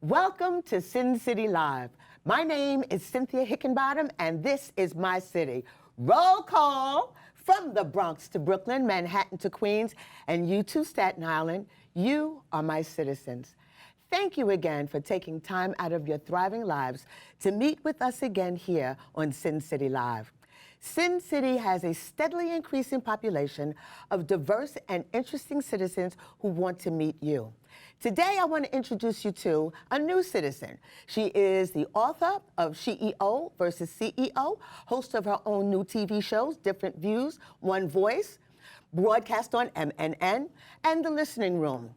Welcome to CynCity Live. My name is Cynthia Hickenbottom, and this is my city. Roll call from the Bronx to Brooklyn, Manhattan to Queens, and you to Staten Island. You are my citizens. Thank you again for taking time out of your thriving lives to meet with us again here on CynCity Live. CynCity has a steadily increasing population of diverse and interesting citizens who want to meet you. Today, I want to introduce you to a new citizen. She is the author of CEO versus CEO, host of her own new TV shows, Different Views, One Voice, broadcast on MNN, and The Listening Room.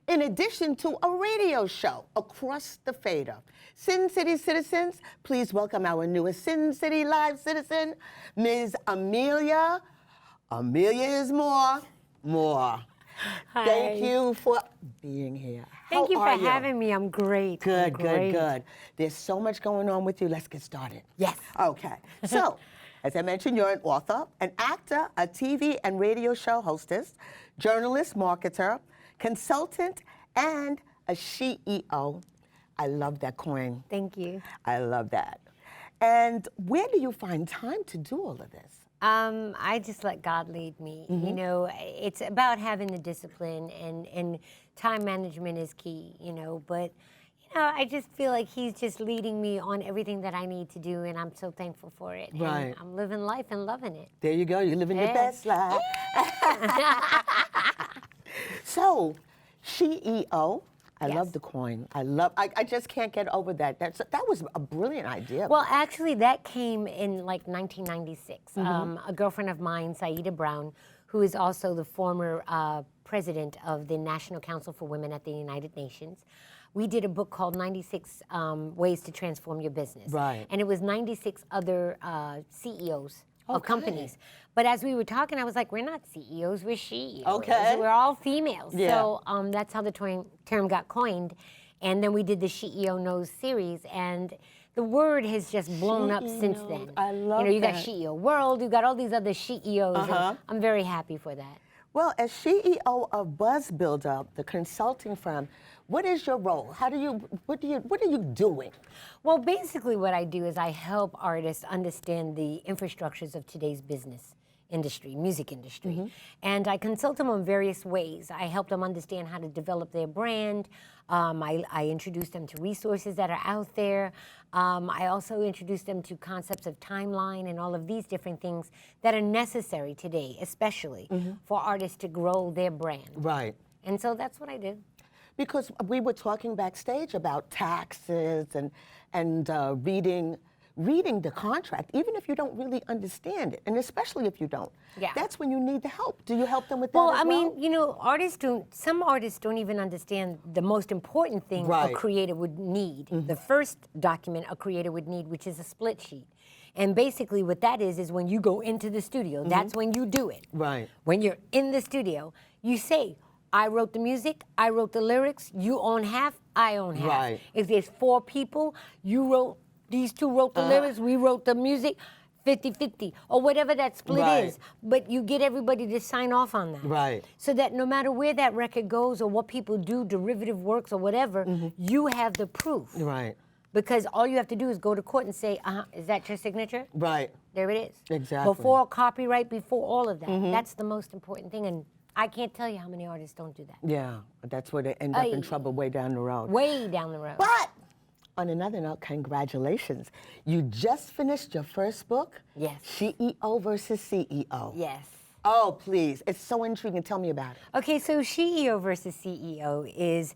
In addition to a radio show, Across the Fader. CynCity citizens, please welcome our newest CynCity Live citizen, Ms. Amelia. Amelia is more. Hi. Thank you for being here. Thank you for How are having me. I'm great. Good, good. There's so much going on with you. Let's get started. Yes. Okay. So, as I mentioned, you're an author, an actor, a TV and radio show hostess, journalist, marketer, consultant, and a CEO. I love that coin. Thank you. I love that. And where do you find time to do all of this? I just let God lead me. Mm-hmm. You know, it's about having the discipline, and time management is key, but I just feel like He's just leading me on everything that I need to do, and I'm so thankful for it. Right. And I'm living life and loving it. There you go. You're living your best life. So, CEO. I Yes. love the coin. I just can't get over that. That was a brilliant idea. Well, actually, that came in like 1996. A girlfriend of mine, Saida Brown, who is also the former president of the National Council for Women at the United Nations, we did a book called 96 Ways to Transform Your Business. Right. And it was 96 other CEOs of Okay. companies. But as we were talking, I was like, we're not CEOs, we're CEOs. Okay. We're all females. Yeah. So that's how the term got coined. And then we did the CEO Knows series, and the word has just blown up since then. I love you got that. CEO World, you got all these other CEOs, and I'm very happy for that. Well, as CEO of Buzz Builder, the consulting firm, what is your role? What are you doing? Well, basically what I do is I help artists understand the infrastructures of today's business industry, music industry. And I consult them on various ways. I help them understand how to develop their brand. I introduce them to resources that are out there. I also introduce them to concepts of timeline and all of these different things that are necessary today, especially for artists to grow their brand. Right. And so that's what I do. Because we were talking backstage about taxes and reading the contract, even if you don't really understand it, and especially if you don't. Yeah. That's when you need the help. Do you help them with that Well, as I mean, some artists don't even understand the most important thing Right. a creator would need. The first document a creator would need, which is a split sheet. And basically what that is when you go into the studio, that's when you do it. Right. When you're in the studio, you say, I wrote the music, I wrote the lyrics, you own half, I own half. Right. If there's 4 people, these 2 wrote the lyrics, we wrote the music, 50-50, or whatever that split Right. is. But you get everybody to sign off on that. Right. So that no matter where that record goes or what people do, derivative works or whatever, you have the proof. Right. Because all you have to do is go to court and say, is that your signature? Right. There it is. Exactly. Before copyright, before all of that. That's the most important thing. And I can't tell you how many artists don't do that. Yeah, that's where they end up in trouble way down the road. Way down the road. But on another note, congratulations. You just finished your first book? Yes. CEO versus CEO. Yes. Oh, please. It's so intriguing. Tell me about it. Okay, so CEO versus CEO is,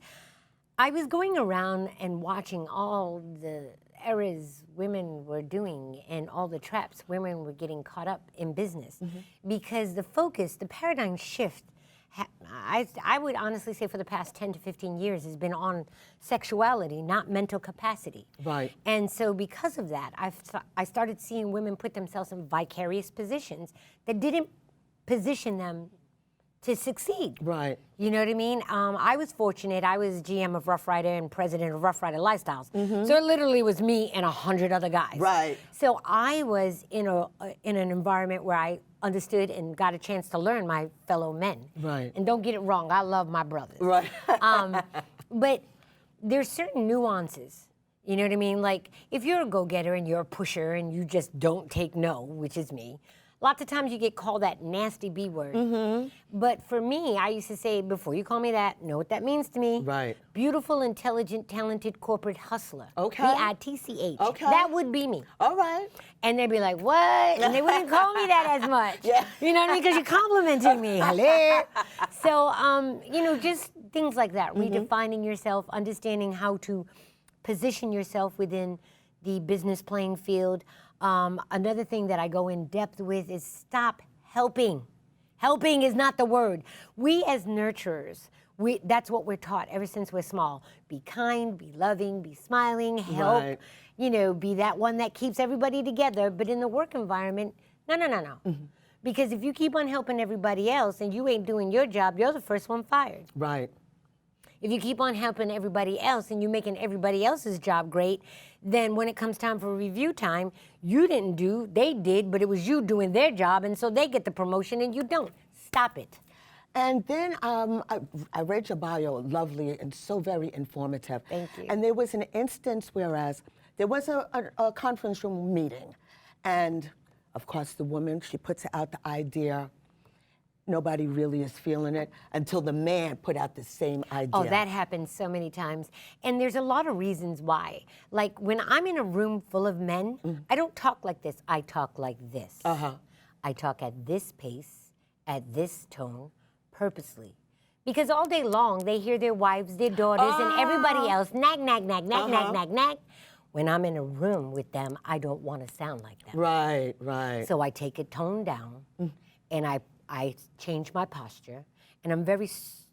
I was going around and watching all the errors women were doing and all the traps women were getting caught up in business. Because the focus, the paradigm shift, I would honestly say for the past 10 to 15 years has been on sexuality, not mental capacity. Right. And so because of that, I started seeing women put themselves in vicarious positions that didn't position them to succeed. Right. You know what I mean? I was fortunate. I was GM of Rough Rider and president of Rough Rider Lifestyles. So it literally was me and 100 other guys. Right. So I was in an environment where I understood and got a chance to learn my fellow men. Right. And don't get it wrong, I love my brothers. Right. But there's certain nuances. You know what I mean? Like, if you're a go-getter and you're a pusher and you just don't take no, which is me, lots of times you get called that nasty B word. But for me, I used to say, before you call me that, know what that means to me. Right. Beautiful, intelligent, talented corporate hustler. Okay. B-I-T-C-H. Okay. That would be me. All right. And they'd be like, what? And they wouldn't call me that as much. Yeah. You know what I mean? Because you're complimenting me. Hello. So, you know, just things like that. Redefining yourself, understanding how to position yourself within the business playing field. Another thing that I go in depth with is stop helping. Helping is not the word. We as nurturers, that's what we're taught ever since we're small. Be kind, be loving, be smiling, help, Right. you know, be that one that keeps everybody together. But in the work environment, no. Because if you keep on helping everybody else and you ain't doing your job, you're the first one fired. Right. If you keep on helping everybody else and you're making everybody else's job great, then when it comes time for review time, you didn't do, they did, but it was you doing their job, and so they get the promotion and you don't. Stop it. And then I read your bio, lovely and so very informative. Thank you. And there was an instance whereas there was a conference room meeting, and of course the woman, she puts out the idea. Nobody really is feeling it until the man put out the same idea. Oh, that happens so many times. And there's a lot of reasons why. Like when I'm in a room full of men, I don't talk like this. I talk like this. I talk at this pace, at this tone, purposely. Because all day long, they hear their wives, their daughters, and everybody else nag. When I'm in a room with them, I don't want to sound like them. Right. So I take it toned down, and I change my posture, and I'm very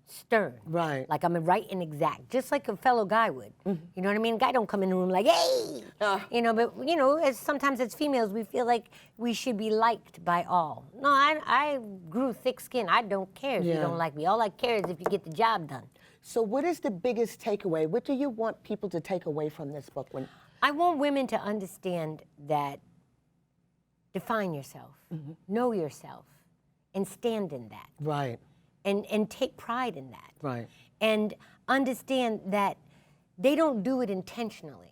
stern. Right. Like I'm right and exact, just like a fellow guy would. You know what I mean? A guy don't come in the room like, hey! You know, but you know, sometimes as females, we feel like we should be liked by all. No, I grew thick skin. I don't care if you don't like me. All I care is if you get the job done. So what is the biggest takeaway? What do you want people to take away from this book? I want women to understand that define yourself, know yourself, and stand in that. Right. And take pride in that. Right. And understand that they don't do it intentionally.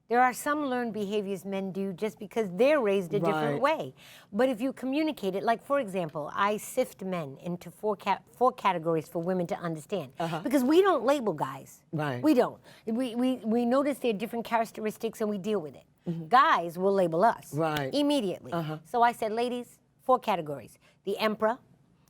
There are some learned behaviors men do just because they're raised a different way. But if you communicate it, like for example, I sift men into four categories for women to understand. Because we don't label guys. Right. We don't. We notice their different characteristics and we deal with it. Guys will label us. Right. Immediately. So I said, ladies, 4 categories. The emperor,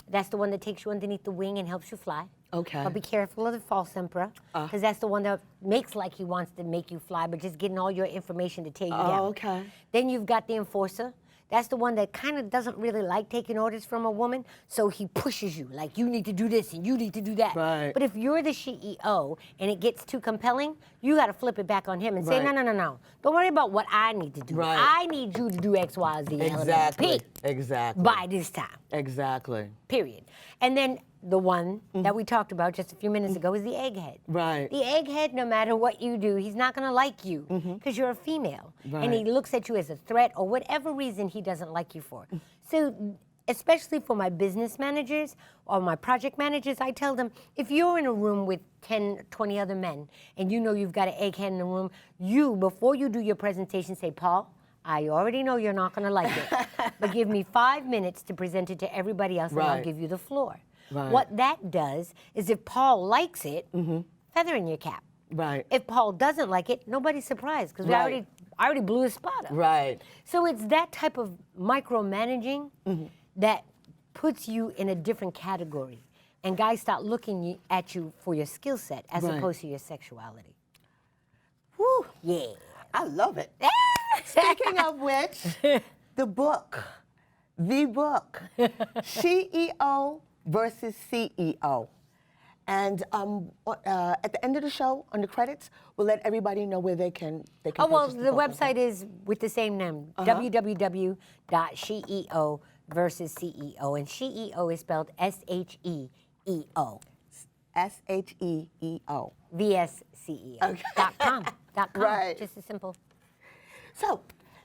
that's the one that takes you underneath the wing and helps you fly. Okay. But be careful of the false emperor, because that's the one that makes like he wants to make you fly, but just getting all your information to tear you down. Okay. Then you've got the enforcer. That's the one that kind of doesn't really like taking orders from a woman, so he pushes you, like you need to do this and you need to do that. Right. But if you're the CEO and it gets too compelling, you got to flip it back on him and say, no. Don't worry about what I need to do. Right. I need you to do X, Y, Z, Exactly. LMNP Exactly. by this time. Exactly. Period. And then the one that we talked about just a few minutes ago is the egghead. Right. The egghead, no matter what you do, he's not going to like you because you're a female. Right. And he looks at you as a threat or whatever reason he doesn't like you for. So especially for my business managers or my project managers, I tell them, if you're in a room with 10, 20 other men and you know you've got an egghead in the room, before you do your presentation, say, Paul, I already know you're not going to like it, but give me 5 minutes to present it to everybody else and I'll give you the floor. Right. What that does is if Paul likes it, feather in your cap. Right. If Paul doesn't like it, nobody's surprised because I already blew his spot up. Right. So it's that type of micromanaging that puts you in a different category. And guys start looking at you for your skill set as opposed to your sexuality. Whew. Yeah. I love it. Speaking of which, the book, CEO versus CEO. And at the end of the show, on the credits, we'll let everybody know where they can Oh, well, purchase the book. website is with the same name, www.sheo versus CEO. And SHEO is spelled SHEEO. SHEEO. VSCEO. Okay. .com. Right. Just as simple. So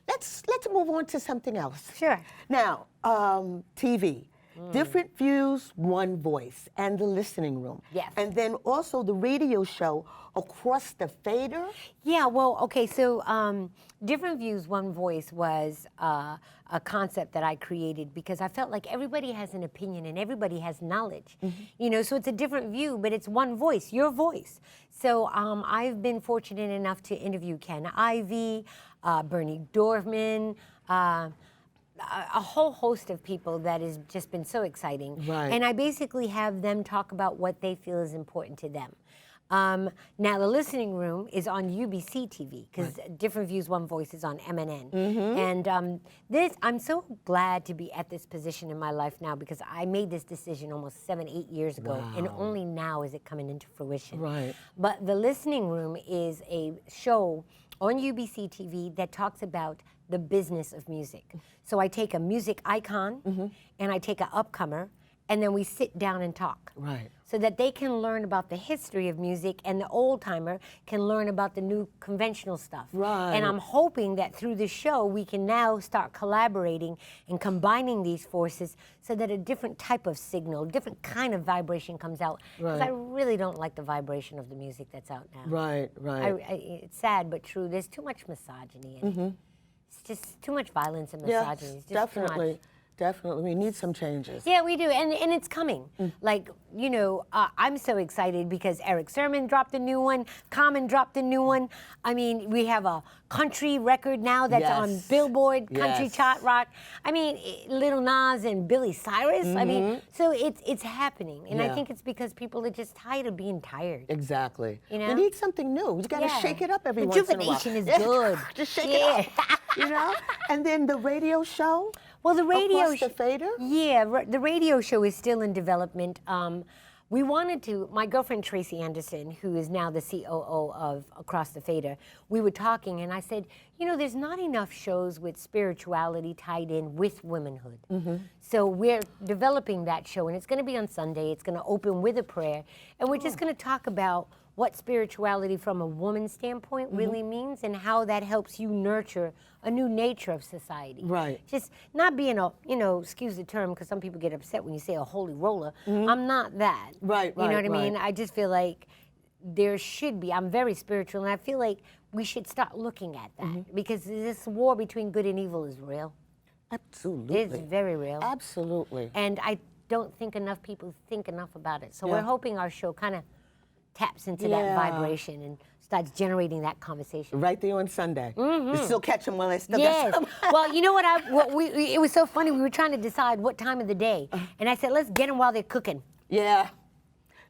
let's move on to something else. Sure. Now, TV. Different Views, One Voice, and The Listening Room. Yes. And then also the radio show Across the Fader. Yeah, well, okay, so Different Views, One Voice was a concept that I created because I felt like everybody has an opinion and everybody has knowledge. You know, so it's a different view, but it's one voice, your voice. So I've been fortunate enough to interview Ken Ivey, Bernie Dorfman, a whole host of people that has just been so exciting. Right. And I basically have them talk about what they feel is important to them. Now, The Listening Room is on UBC TV because Different Views, One Voice is on MNN. And I'm so glad to be at this position in my life now because I made this decision almost 7, 8 years ago, and only now is it coming into fruition. Right. But The Listening Room is a show on UBC TV that talks about the business of music. So I take a music icon and I take an upcomer, and then we sit down and talk. Right. So that they can learn about the history of music and the old timer can learn about the new conventional stuff. Right. And I'm hoping that through the show we can now start collaborating and combining these forces so that a different type of signal, different kind of vibration comes out. Because I really don't like the vibration of the music that's out now. Right, right. It's sad but true. There's too much misogyny in it. It's just too much violence and misogyny. Yes, It's just too much. definitely. Definitely, we need some changes. Yeah, we do, and it's coming. Like, you know, I'm so excited because Eric Sermon dropped a new one, Common dropped a new one. I mean, we have a country record now that's on Billboard, Country Chart Rock. I mean, Little Nas and Billy Cyrus. I mean, so it's happening, and I think it's because people are just tired of being tired. Exactly. You know? We need something new. We got to shake it up every once in a while. Rejuvenation is good. Just shake it up, you know? And then the radio show. Well, the radio Across the Fader? Yeah, the radio show is still in development. We wanted to, my girlfriend Tracy Anderson, who is now the COO of Across the Fader, we were talking and I said, you know, there's not enough shows with spirituality tied in with womanhood. So we're developing that show and it's going to be on Sunday. It's going to open with a prayer and we're just going to talk about what spirituality from a woman's standpoint really means and how that helps you nurture a new nature of society. Right. Just not being a, you know, excuse the term, because some people get upset when you say a holy roller. I'm not that. Right, You know right, what I mean? right. I just feel like there should be, I'm very spiritual, and I feel like we should start looking at that because this war between good and evil is real. Absolutely. It's very real. Absolutely. And I don't think enough people think enough about it. So we're hoping our show kind of taps into that vibration and starts generating that conversation. Right there on Sunday. You still catch them while they still Yes. got some. Well, you know it was so funny. We were trying to decide what time of the day. And I said, let's get them while they're cooking. Yeah.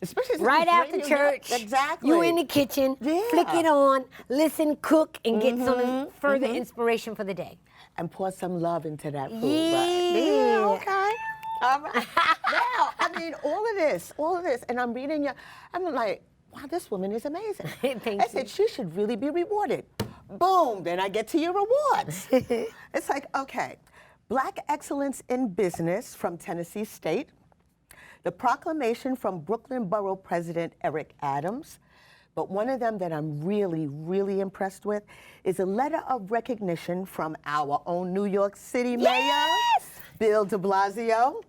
Especially since Right it's after radio. church. Exactly. You in the kitchen, flick it on, listen, cook, and get some further inspiration for the day. And pour some love into that food. Yeah. Right? Yeah, okay. All right. Now, I mean, all of this, and I'm reading your, I'm like, wow, this woman is amazing. Thank I said, she should really be rewarded. Boom, then I get to your rewards. It's like, okay, Black Excellence in Business from Tennessee State, the proclamation from Brooklyn Borough President Eric Adams, but one of them that I'm really, really impressed with is a letter of recognition from our own New York City Mayor, Bill de Blasio,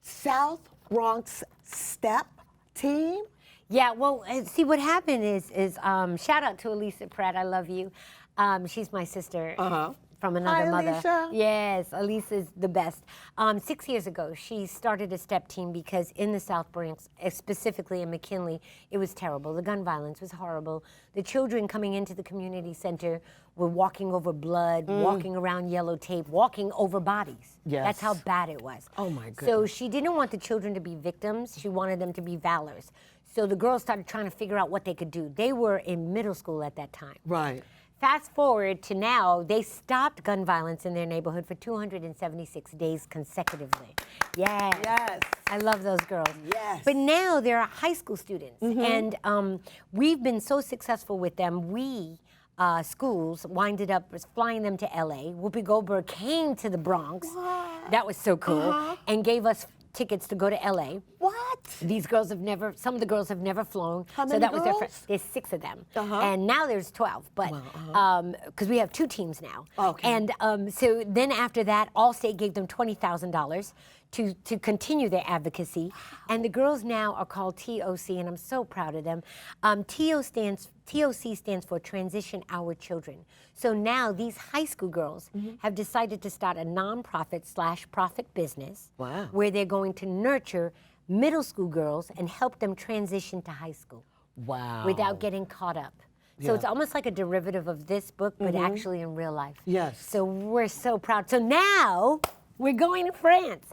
South Bronx STEP team. Yeah, well, see, what happened is shout out to Elisa Pratt. I love you. She's my sister from another mother. Alicia. Yes, Elisa's the best. 6 years ago, she started a STEP team because in the South Bronx, specifically in McKinley, it was terrible. The gun violence was horrible. The children coming into the community center were walking over blood, walking around yellow tape, walking over bodies. Yes. That's how bad it was. Oh, my goodness. So she didn't want the children to be victims. She wanted them to be valors. So the girls started trying to figure out what they could do. They were in middle school at that time. Right. Fast forward to now, they stopped gun violence in their neighborhood for 276 days consecutively. Yes. Yes. I love those girls. Yes. But now they're high school students. And we've been so successful with them. We, schools, winded up flying them to LA. Whoopi Goldberg came to the Bronx. What? That was so cool. And gave us tickets to go to LA. What? These girls have never, some of the girls have never flown. How so many that was their girls? first. There's 6 of them. And now there's 12, but because we have 2 teams now. Okay. And so then after that, Allstate gave them $20,000 to continue their advocacy. And the girls now are called TOC, and I'm so proud of them. TOC stands for Transition Our Children. So now these high school girls have decided to start a nonprofit/profit business Wow. where they're going to nurture middle school girls and help them transition to high school Wow. without getting caught up. So it's almost like a derivative of this book, but actually in real life. Yes. So we're so proud. So now we're going to France.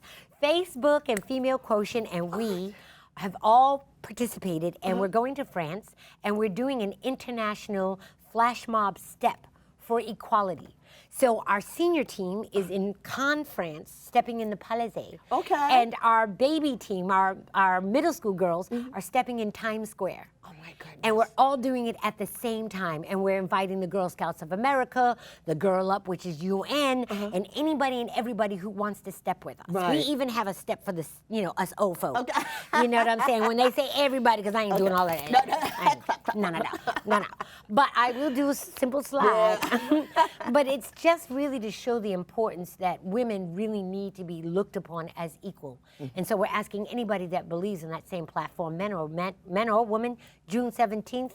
Facebook and Female Quotient and we have all participated, and we're going to France, and we're doing an international flash mob step for equality. So our senior team is in Cannes, France, stepping in the Palais. Okay. And our baby team, our middle school girls, are stepping in Times Square. Oh my goodness. And we're all doing it at the same time. And we're inviting the Girl Scouts of America, the Girl Up, which is UN, and anybody and everybody who wants to step with us. Right. We even have a step for the, us old folks. Okay. You know what I'm saying? When they say everybody, because I ain't doing all of that. No. But I will do a simple slide. But it's just really to show the importance that women really need to be looked upon as equal. And so we're asking anybody that believes in that same platform, men or women, June 17th,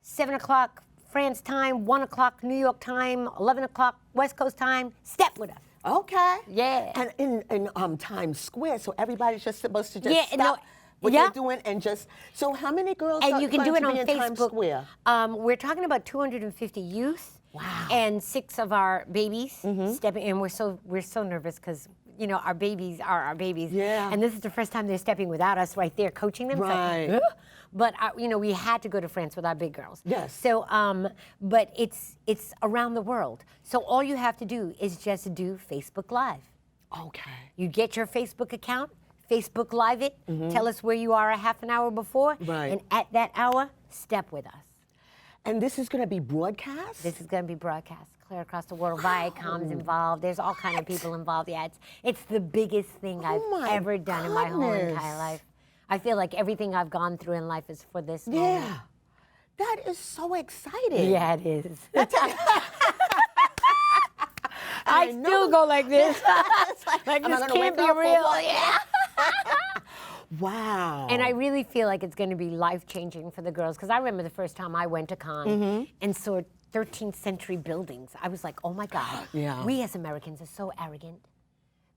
7 o'clock France time, 1 o'clock New York time, 11 o'clock West Coast time, step with us. Okay. Yeah. And in Times Square, so everybody's just supposed to just Yeah, stop no, what yeah. they're doing and just. So how many girls And are you can going do it to on be in Times Facebook. Square? We're talking about 250 youth. Wow. And 6 of our babies stepping in. We're so nervous because our babies are our babies. Yeah. And this is the first time they're stepping without us right there coaching them. Right. So, but we had to go to France with our big girls. Yes. So but it's around the world. So all you have to do is just do Facebook Live. Okay. You get your Facebook account, Facebook Live it, tell us where you are a half an hour before, Right. and at that hour, step with us. And this is going to be broadcast? This is going to be broadcast clear across the world. Viacom's involved. There's all kind of people involved. Yeah, it's the biggest thing I've my ever done in my whole goodness. entire life. I feel like everything I've gone through in life is for this moment. Yeah. That is so exciting. Yeah, it is. I I know. still go like this. Like am I this gonna can't wake be up or real. what? Yeah. Wow. And I really feel like it's going to be life-changing for the girls, because I remember the first time I went to Cannes and saw 13th century buildings. I was like, oh my God, Yeah. we as Americans are so arrogant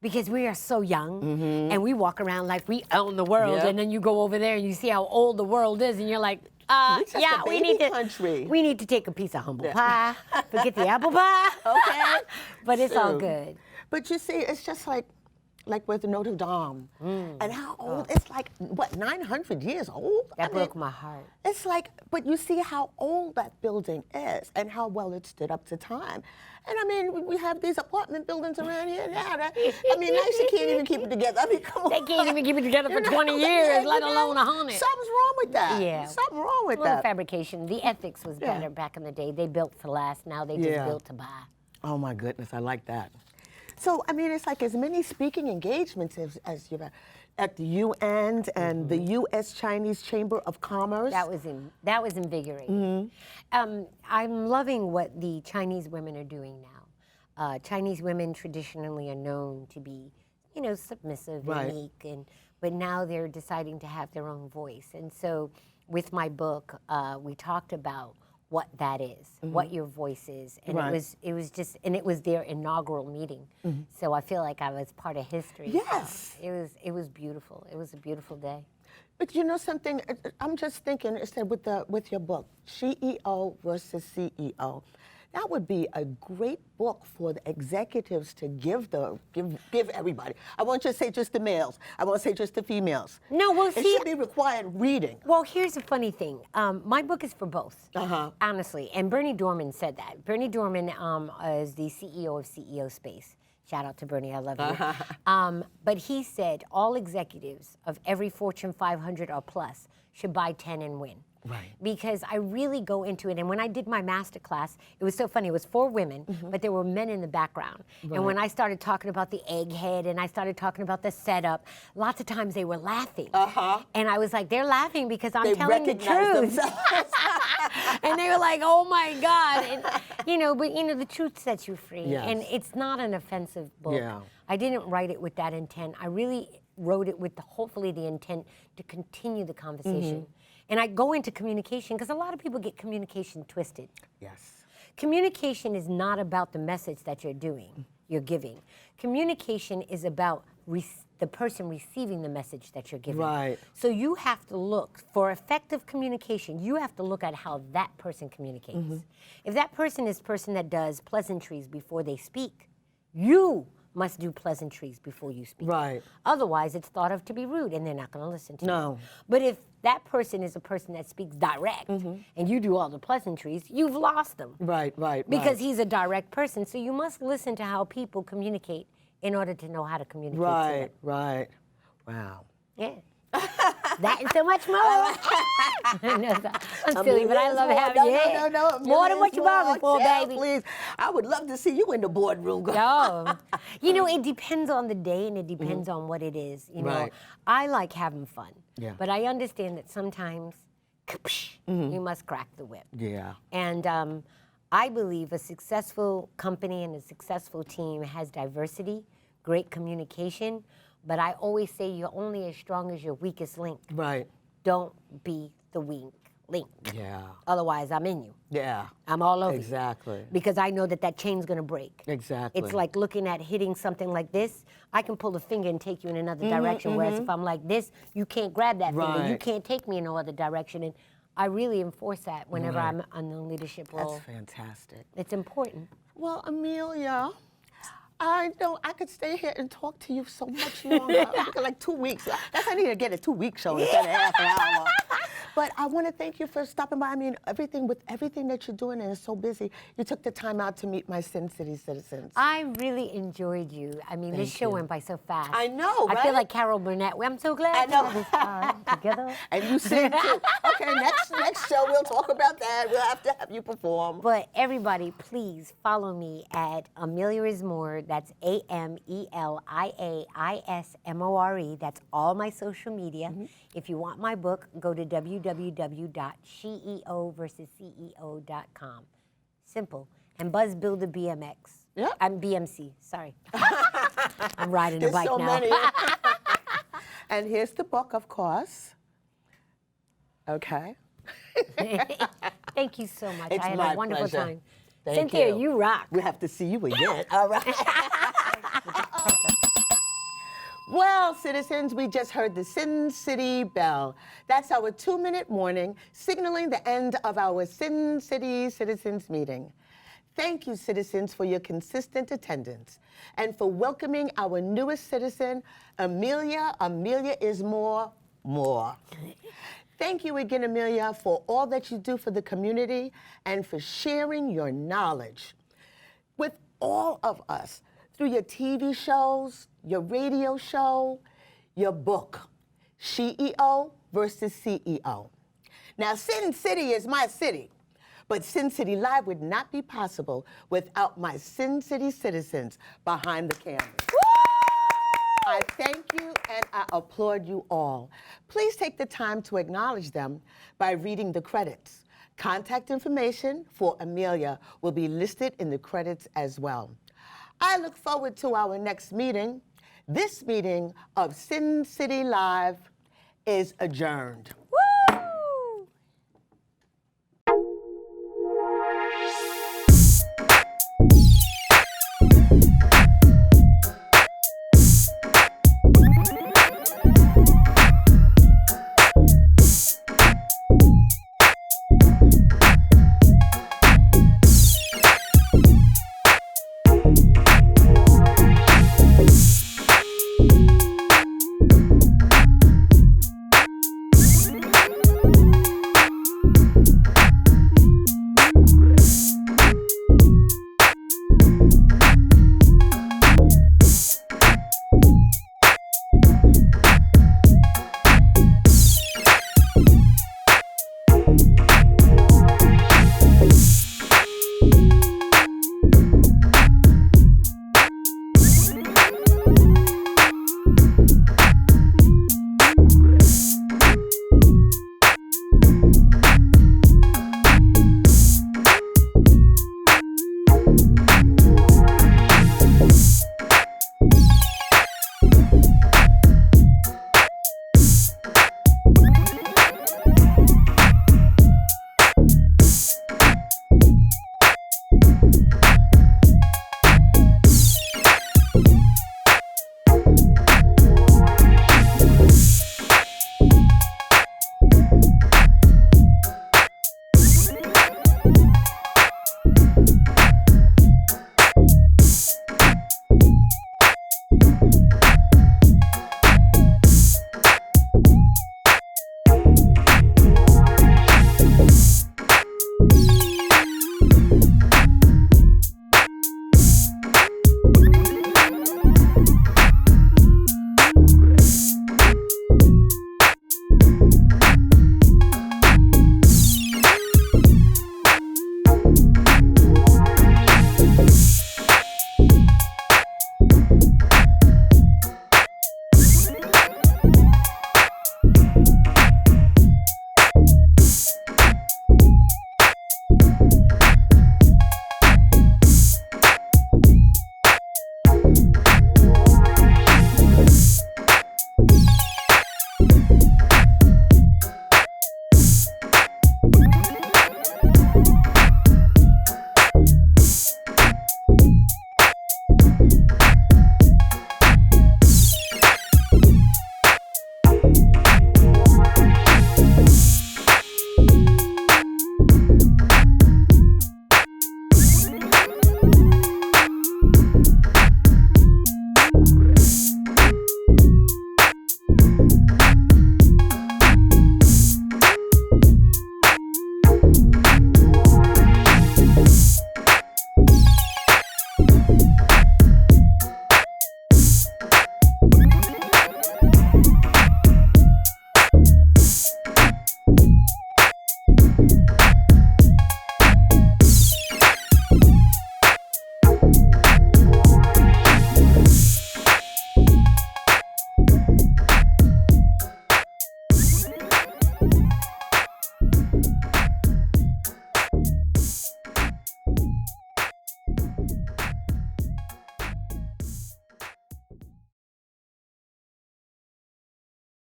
because we are so young and we walk around like we own the world. Yep. And then you go over there and you see how old the world is and you're like, We're just a we baby need to country. we need to take a piece of humble pie, forget the apple pie. Okay. But it's all True. good. But you see, it's just like with Notre Dame. And how old, it's like, what, 900 years old? That I mean, broke my heart. It's like, but you see how old that building is and how well it stood up to time. And I mean, we have these apartment buildings around here now that, I mean, now you can't even keep it together. I mean, come on. They can't even keep it together for 20 years, let alone 100. Something's wrong with that. Yeah. Something wrong with Well, that. fabrication, the ethics was better back in the day. They built to last, now they just Yeah. built to buy. Oh my goodness, I like that. So, I mean, it's like as many speaking engagements as you've had at the UN and the U.S. Chinese Chamber of Commerce. That was invigorating. I'm loving what the Chinese women are doing now. Chinese women traditionally are known to be, submissive Right. and meek, but now they're deciding to have their own voice. And so, with my book, we talked about what that is, what your voice is, and Right. it was their inaugural meeting. So I feel like I was part of history. Yes. It was beautiful. It was a beautiful day. But you know something? I'm just thinking. It said with your book, CEO versus CEO. That would be a great book for the executives to give everybody. I won't just say just the males. I won't say just the females. No, well, It see, should be required reading. well, here's the funny thing. My book is for both, Uh-huh. honestly. And Bernie Dorman said that. Bernie Dorman is the CEO of CEO Space. Shout out to Bernie, I love you. But he said all executives of every Fortune 500 or plus should buy 10 and win. Right. Because I really go into it. And when I did my master class, it was so funny. It was for women, but there were men in the background. Right. And when I started talking about the egghead and I started talking about the setup, lots of times they were laughing. And I was like, they're laughing because I'm telling the truth. And they were like, oh my God. And, but the truth sets you free. Yes. And it's not an offensive book. Yeah. I didn't write it with that intent. I really wrote it with hopefully the intent to continue the conversation. And I go into communication because a lot of people get communication twisted. Yes. Communication is not about the message that you're giving. Communication is about the person receiving the message that you're giving. Right. So you have to look, for effective communication, you have to look at how that person communicates. If that person is a person that does pleasantries before they speak, you must do pleasantries before you speak. Right. Otherwise, it's thought of to be rude, and they're not going to listen to you. No. But if that person is a person that speaks direct, and you do all the pleasantries, you've lost them. Right. Because he's a direct person. So you must listen to how people communicate in order to know how to communicate to them. Right. Wow. Yeah. That and so much more. I'm silly, but I love having you. No. More than what you bargained for, Yeah, baby. please. I would love to see you in the boardroom. No. It depends on the day and it depends on what it is. Right. I like having fun. Yeah. But I understand that sometimes you must crack the whip. Yeah. And I believe a successful company and a successful team has diversity, great communication, but I always say you're only as strong as your weakest link. Right. Don't be the weak link. Yeah. Otherwise, I'm in you. Yeah. I'm all over Exactly. you. Because I know that chain's going to break. Exactly. It's like looking at hitting something like this. I can pull the finger and take you in another direction, whereas if I'm like this, you can't grab that finger. You Right. can't take me in no other direction. And I really enforce that whenever Right. I'm on the leadership role. That's fantastic. It's important. Well, Amelia, I could stay here and talk to you so much longer. Like 2 weeks. I need to get a 2-week show instead of half an hour. But I want to thank you for stopping by. I mean, everything that you're doing and it's so busy, you took the time out to meet my CynCity citizens. I really enjoyed you. I mean, this show you. went by so fast. I know, I right? feel like Carol Burnett. I'm so glad I know. we had this time together. And you sing too. Okay, next show we'll talk about that. We'll have to have you perform. But everybody, please follow me at Amelia is More. That's AMELIAISMORE. That's all my social media. If you want my book, go to www.sheoversusceo.com. Simple. And Buzz Builder BMX. Yep. I'm BMC, sorry. I'm riding a There's bike so now. many. And here's the book, of course. Okay. Thank you so much. It's I had my a wonderful pleasure. time. Thank Cynthia, you. you rock. We have to see you again. All right. Well, citizens, we just heard the CynCity bell. That's our 2-minute warning, signaling the end of our CynCity Citizens meeting. Thank you, citizens, for your consistent attendance and for welcoming our newest citizen, Amelia. Amelia is more. Thank you again, Amelia, for all that you do for the community and for sharing your knowledge with all of us through your TV shows, your radio show, your book, CEO versus CEO. Now, CynCity is my city, but CynCity Live would not be possible without my CynCity citizens behind the camera. I thank you and I applaud you all. Please take the time to acknowledge them by reading the credits. Contact information for Amelia will be listed in the credits as well. I look forward to our next meeting. This meeting of CynCity Live is adjourned.